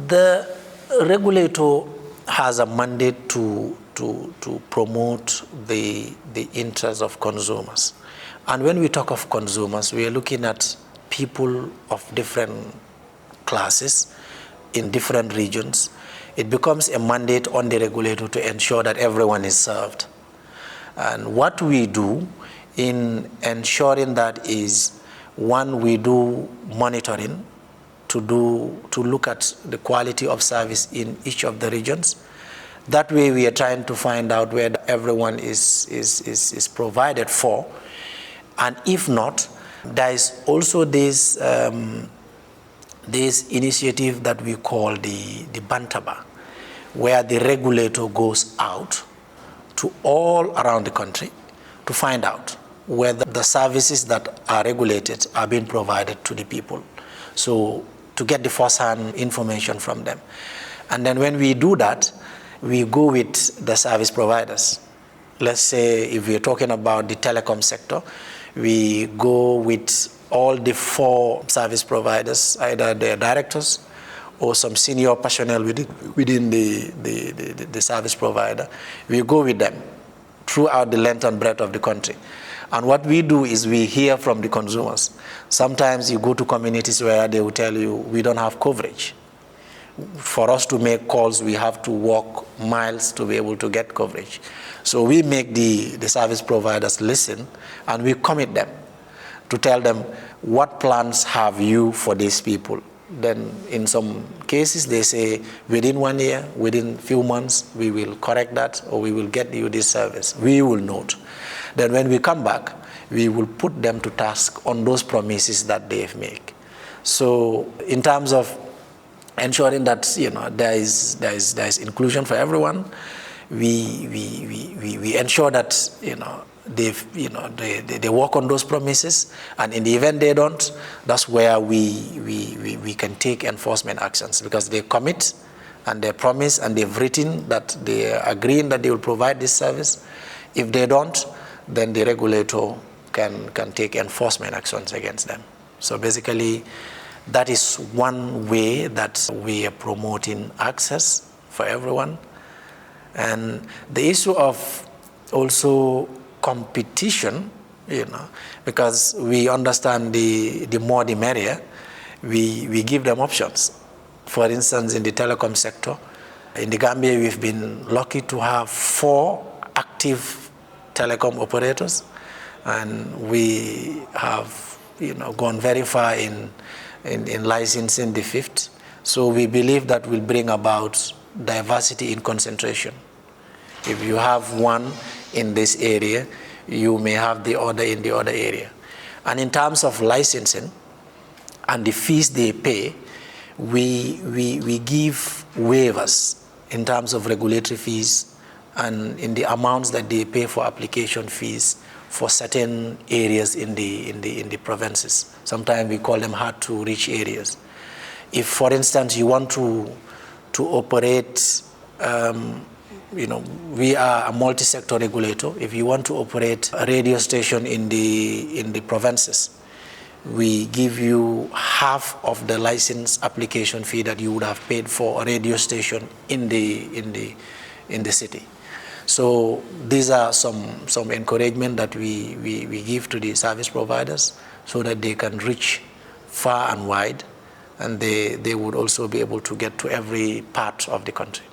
The regulator has a mandate to promote the interests of consumers. And when we talk of consumers, we are looking at people of different classes in different regions. It becomes a mandate on the regulator to ensure that everyone is served. And what we do in ensuring that is, one, we do monitoring to look at the quality of service in each of the regions. That way we are trying to find out where everyone is provided for. And if not, there is also this initiative that we call the Bantaba, where the regulator goes out to all around the country to find out whether the services that are regulated are being provided to the people. So to get the first-hand information from them. And then when we do that, we go with the service providers. Let's say if we're talking about the telecom sector, we go with all the 4 service providers, either their directors or some senior personnel within the service provider. We go with them throughout the length and breadth of the country. And what we do is we hear from the consumers. Sometimes you go to communities where they will tell you, we don't have coverage. For us to make calls, we have to walk miles to be able to get coverage. So we make the service providers listen, and we commit them to tell them, what plans have you for these people? Then in some cases, they say, within 1 year, within few months, we will correct that, or we will get you this service. We will note. Then when we come back, we will put them to task on those promises that they've made. So in terms of ensuring that there is inclusion for everyone, we ensure that they work on those promises, and in the event they don't, that's where we can take enforcement actions, because they commit and they promise and they've written that they are agreeing that they will provide this service. If they don't, then the regulator can take enforcement actions against them. So basically, that is one way that we are promoting access for everyone. And the issue of also competition, because we understand the more the merrier, we give them options. For instance, in the telecom sector, in the Gambia, we've been lucky to have 4 active telecom operators, and we have gone very far in licensing the 5th. So we believe that will bring about diversity in concentration. If you have one in this area, you may have the other in the other area. And in terms of licensing and the fees they pay, we give waivers in terms of regulatory fees and in the amounts that they pay for application fees for certain areas in the provinces. Sometimes we call them hard to reach areas. If, for instance, you want to operate, we are a multi-sector regulator. If you want to operate a radio station in the provinces, we give you half of the license application fee that you would have paid for a radio station in the city. So these are some encouragement that we give to the service providers so that they can reach far and wide, and they would also be able to get to every part of the country.